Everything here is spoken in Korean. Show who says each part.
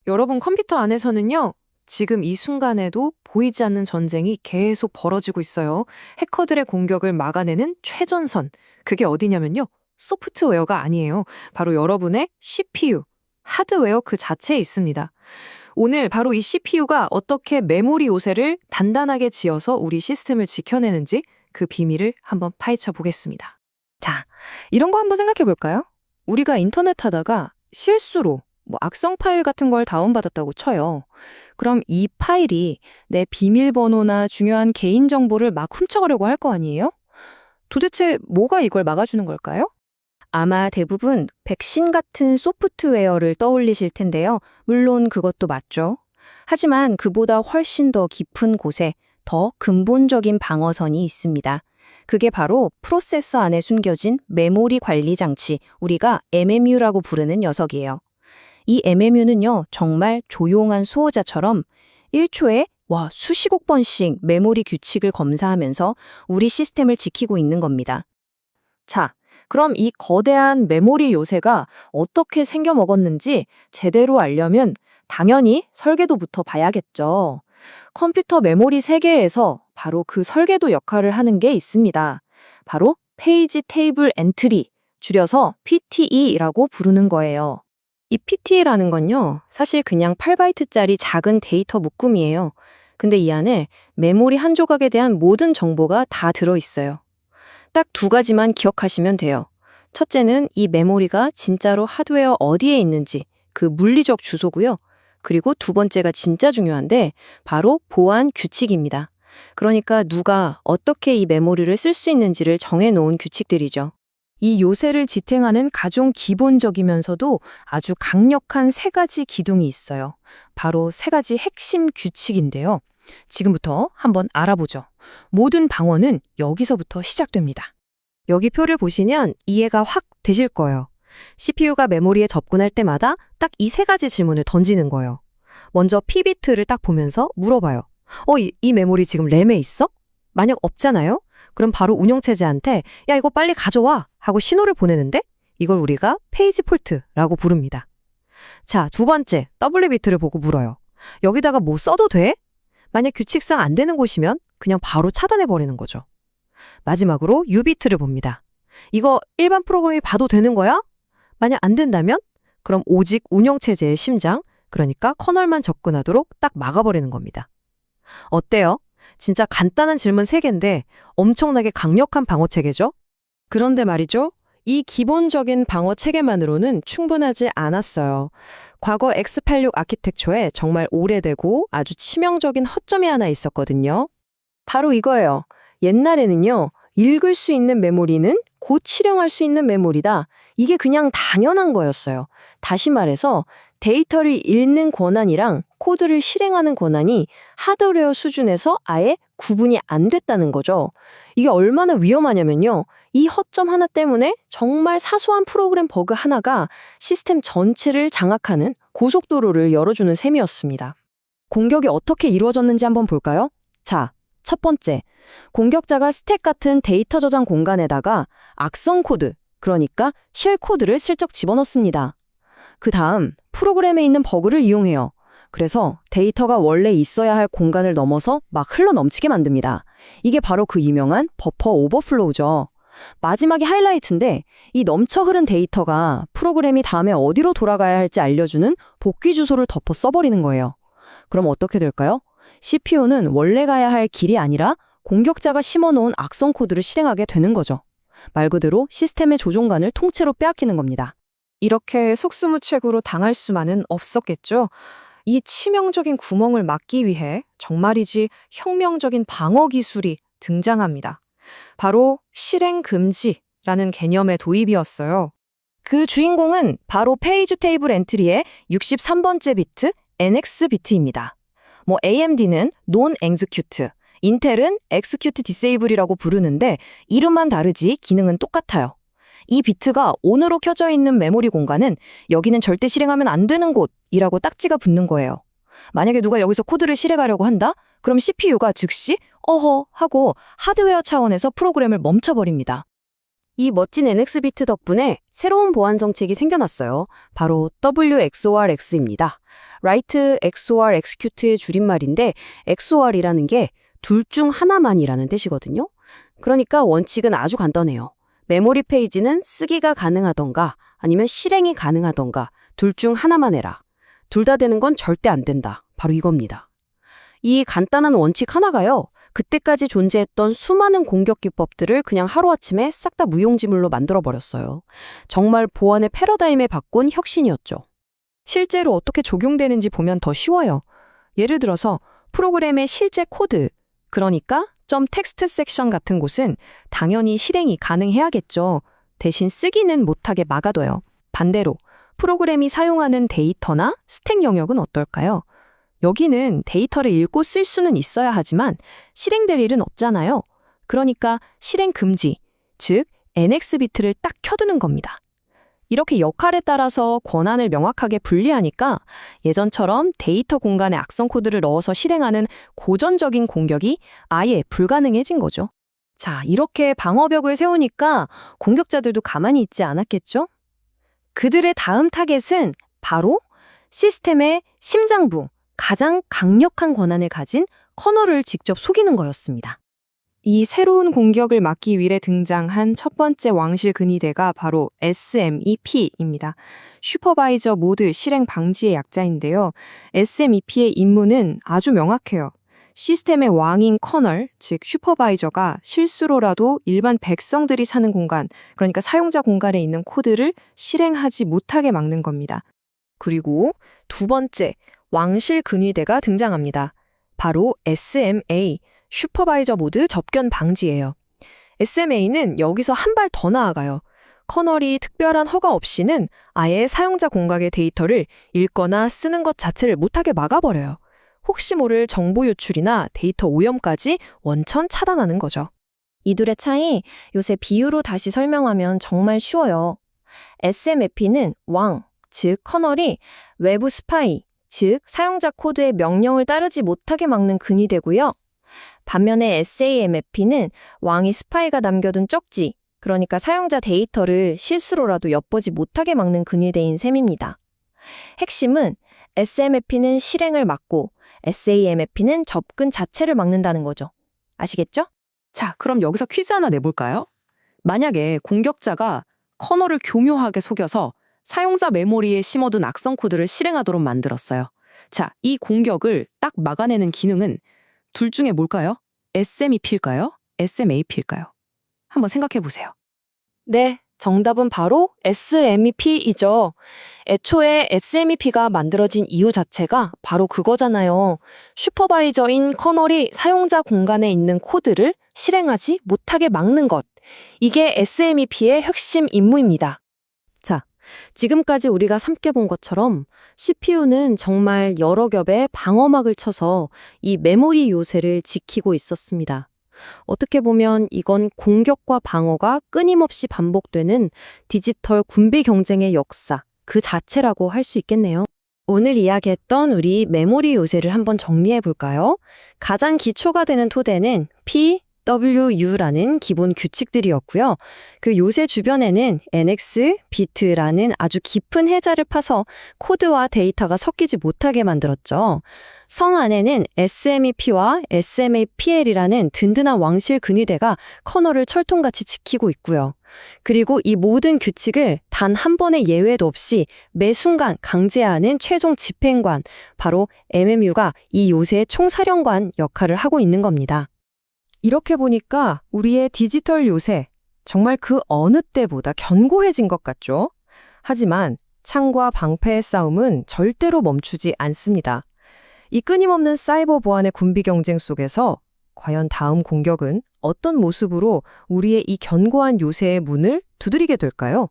Speaker 1: 여러분 컴퓨터 안에서는요, 지금 이 순간에도 보이지 않는 전쟁이 계속 벌어지고 있어요. 해커들의 공격을 막아내는 최전선. 그게 어디냐면요, 소프트웨어가 아니에요. 바로 여러분의 CPU, 하드웨어 그 자체에 있습니다. 오늘 바로 이 CPU가 어떻게 메모리 요새를 단단하게 지어서 우리 시스템을 지켜내는지 그 비밀을 한번 파헤쳐 보겠습니다. 자, 이런 거 한번 생각해 볼까요? 우리가 인터넷 하다가 실수로 악성 파일 같은 걸 다운받았다고 쳐요. 그럼 이 파일이 내 비밀번호나 중요한 개인정보를 막 훔쳐가려고 할 거 아니에요? 도대체 뭐가 이걸 막아주는 걸까요? 아마 대부분 백신 같은 소프트웨어를 떠올리실 텐데요. 물론 그것도 맞죠. 하지만 그보다 훨씬 더 깊은 곳에 더 근본적인 방어선이 있습니다. 그게 바로 프로세서 안에 숨겨진 메모리 관리 장치, 우리가 MMU라고 부르는 녀석이에요. 이 MMU는요, 정말 조용한 수호자처럼 1초에 수십억 번씩 메모리 규칙을 검사하면서 우리 시스템을 지키고 있는 겁니다. 자, 그럼 이 거대한 메모리 요새가 어떻게 생겨 먹었는지 제대로 알려면 당연히 설계도부터 봐야겠죠. 컴퓨터 메모리 세계에서 바로 그 설계도 역할을 하는 게 있습니다. 바로 페이지 테이블 엔트리, 줄여서 PTE라고 부르는 거예요. 이 PTE라는 건요, 사실 그냥 8바이트짜리 작은 데이터 묶음이에요. 근데 이 안에 메모리 한 조각에 대한 모든 정보가 다 들어있어요. 딱 두 가지만 기억하시면 돼요. 첫째는 이 메모리가 진짜로 하드웨어 어디에 있는지, 그 물리적 주소고요. 그리고 두 번째가 진짜 중요한데 바로 보안 규칙입니다. 그러니까 누가 어떻게 이 메모리를 쓸 수 있는지를 정해놓은 규칙들이죠. 이 요새를 지탱하는 가장 기본적이면서도 아주 강력한 세 가지 기둥이 있어요. 바로 세 가지 핵심 규칙인데요. 지금부터 한번 알아보죠. 모든 방어는 여기서부터 시작됩니다. 여기 표를 보시면 이해가 확 되실 거예요. CPU가 메모리에 접근할 때마다 딱 이 세 가지 질문을 던지는 거예요. 먼저 P비트를 딱 보면서 물어봐요. 이 메모리 지금 램에 있어? 만약 없잖아요? 그럼 바로 운영체제한테 야, 이거 빨리 가져와 하고 신호를 보내는데 이걸 우리가 페이지 폴트라고 부릅니다. 자, 두 번째 W비트를 보고 물어요. 여기다가 뭐 써도 돼? 만약 규칙상 안 되는 곳이면 그냥 바로 차단해버리는 거죠. 마지막으로 U비트를 봅니다. 이거 일반 프로그램이 봐도 되는 거야? 만약 안 된다면 그럼 오직 운영체제의 심장, 그러니까 커널만 접근하도록 딱 막아버리는 겁니다. 어때요? 진짜 간단한 질문 3개인데 엄청나게 강력한 방어체계죠? 그런데 말이죠. 이 기본적인 방어체계만으로는 충분하지 않았어요. 과거 x86 아키텍처에 정말 오래되고 아주 치명적인 허점이 하나 있었거든요. 바로 이거예요. 옛날에는요, 읽을 수 있는 메모리는 곧 실행할 수 있는 메모리다. 이게 그냥 당연한 거였어요. 다시 말해서 데이터를 읽는 권한이랑 코드를 실행하는 권한이 하드웨어 수준에서 아예 구분이 안 됐다는 거죠. 이게 얼마나 위험하냐면요. 이 허점 하나 때문에 정말 사소한 프로그램 버그 하나가 시스템 전체를 장악하는 고속도로를 열어주는 셈이었습니다. 공격이 어떻게 이루어졌는지 한번 볼까요? 자, 첫 번째, 공격자가 스택 같은 데이터 저장 공간에다가 악성 코드, 그러니까 쉘 코드를 슬쩍 집어넣습니다. 그 다음, 프로그램에 있는 버그를 이용해요. 그래서 데이터가 원래 있어야 할 공간을 넘어서 막 흘러넘치게 만듭니다. 이게 바로 그 유명한 버퍼 오버플로우죠. 마지막이 하이라이트인데 이 넘쳐 흐른 데이터가 프로그램이 다음에 어디로 돌아가야 할지 알려주는 복귀 주소를 덮어 써버리는 거예요. 그럼 어떻게 될까요? CPU는 원래 가야 할 길이 아니라 공격자가 심어놓은 악성 코드를 실행하게 되는 거죠. 말 그대로 시스템의 조종관을 통째로 빼앗기는 겁니다. 이렇게 속수무책으로 당할 수만은 없었겠죠. 이 치명적인 구멍을 막기 위해 정말이지 혁명적인 방어 기술이 등장합니다. 바로 실행 금지라는 개념의 도입이었어요. 그 주인공은 바로 페이지 테이블 엔트리의 63번째 비트 NX 비트입니다. AMD는 Non Execute, 인텔은 Execute Disable이라고 부르는데 이름만 다르지 기능은 똑같아요. 이 비트가 ON으로 켜져 있는 메모리 공간은 여기는 절대 실행하면 안 되는 곳이라고 딱지가 붙는 거예요. 만약에 누가 여기서 코드를 실행하려고 한다? 그럼 CPU가 즉시 어허 하고 하드웨어 차원에서 프로그램을 멈춰버립니다. 이 멋진 NX 비트 덕분에 새로운 보안 정책이 생겨났어요. 바로 WXORX입니다.
Speaker 2: Write, XOR, Execute의 줄임말인데 XOR이라는 게 둘 중 하나만이라는 뜻이거든요. 그러니까 원칙은 아주 간단해요. 메모리 페이지는 쓰기가 가능하던가 아니면 실행이 가능하던가 둘 중 하나만 해라. 둘 다 되는 건 절대 안 된다. 바로 이겁니다. 이 간단한 원칙 하나가요. 그때까지 존재했던 수많은 공격 기법들을 그냥 하루아침에 싹 다 무용지물로 만들어버렸어요. 정말 보안의 패러다임에 바꾼 혁신이었죠.
Speaker 1: 실제로 어떻게 적용되는지 보면 더 쉬워요. 예를 들어서 프로그램의 실제 코드, 그러니까 .text 섹션 같은 곳은 당연히 실행이 가능해야겠죠. 대신 쓰기는 못하게 막아둬요. 반대로 프로그램이 사용하는 데이터나 스택 영역은 어떨까요? 여기는 데이터를 읽고 쓸 수는 있어야 하지만 실행될 일은 없잖아요. 그러니까 실행 금지, 즉 NX 비트를 딱 켜두는 겁니다. 이렇게 역할에 따라서 권한을 명확하게 분리하니까 예전처럼 데이터 공간에 악성 코드를 넣어서 실행하는 고전적인 공격이 아예 불가능해진 거죠. 자, 이렇게 방어벽을 세우니까 공격자들도 가만히 있지 않았겠죠? 그들의 다음 타겟은 바로 시스템의 심장부, 가장 강력한 권한을 가진 커널을 직접 속이는 거였습니다. 이 새로운 공격을 막기 위해 등장한 첫 번째 왕실 근위대가 바로 SMEP입니다. 슈퍼바이저 모드 실행 방지의 약자인데요. SMEP의 임무는 아주 명확해요. 시스템의 왕인 커널, 즉 슈퍼바이저가 실수로라도 일반 백성들이 사는 공간, 그러니까 사용자 공간에 있는 코드를 실행하지 못하게 막는 겁니다. 그리고 두 번째, 왕실 근위대가 등장합니다. 바로 SMA, 슈퍼바이저 모드 접견 방지예요. SMA는 여기서 한 발 더 나아가요. 커널이 특별한 허가 없이는 아예 사용자 공간의 데이터를 읽거나 쓰는 것 자체를 못하게 막아버려요. 혹시 모를 정보 유출이나 데이터 오염까지 원천 차단하는 거죠.
Speaker 2: 이 둘의 차이 요새 비유로 다시 설명하면 정말 쉬워요. SMFP는 왕, 즉 커널이 외부 스파이, 즉 사용자 코드의 명령을 따르지 못하게 막는 근위대고요. 반면에 SAMFP는 왕이 스파이가 남겨둔 쪽지, 그러니까 사용자 데이터를 실수로라도 엿보지 못하게 막는 근위대인 셈입니다. 핵심은 SMFP는 실행을 막고 SAMFP는 접근 자체를 막는다는 거죠. 아시겠죠?
Speaker 1: 자, 그럼 여기서 퀴즈 하나 내볼까요? 만약에 공격자가 커널을 교묘하게 속여서 사용자 메모리에 심어둔 악성 코드를 실행하도록 만들었어요. 자, 이 공격을 딱 막아내는 기능은 둘 중에 뭘까요? SMEP일까요? SMAP일까요? 한번 생각해 보세요.
Speaker 2: 네, 정답은 바로 SMEP이죠. 애초에 SMEP가 만들어진 이유 자체가 바로 그거잖아요. 슈퍼바이저인 커널이 사용자 공간에 있는 코드를 실행하지 못하게 막는 것. 이게 SMEP의 핵심 임무입니다. 자, 지금까지 우리가 함께 본 것처럼 CPU는 정말 여러 겹의 방어막을 쳐서 이 메모리 요새를 지키고 있었습니다. 어떻게 보면 이건 공격과 방어가 끊임없이 반복되는 디지털 군비 경쟁의 역사 그 자체라고 할 수 있겠네요. 오늘 이야기했던 우리 메모리 요새를 한번 정리해 볼까요? 가장 기초가 되는 토대는 PWU라는 기본 규칙들이었고요. 그 요새 주변에는 NX, 비트라는 아주 깊은 해자를 파서 코드와 데이터가 섞이지 못하게 만들었죠. 성 안에는 SMEP와 SMAPL이라는 든든한 왕실 근위대가 커널을 철통같이 지키고 있고요. 그리고 이 모든 규칙을 단 한 번의 예외도 없이 매 순간 강제하는 최종 집행관, 바로 MMU가 이 요새의 총사령관 역할을 하고 있는 겁니다. 이렇게 보니까 우리의 디지털 요새, 정말 그 어느 때보다 견고해진 것 같죠? 하지만 창과 방패의 싸움은 절대로 멈추지 않습니다. 이 끊임없는 사이버 보안의 군비 경쟁 속에서 과연 다음 공격은 어떤 모습으로 우리의 이 견고한 요새의 문을 두드리게 될까요?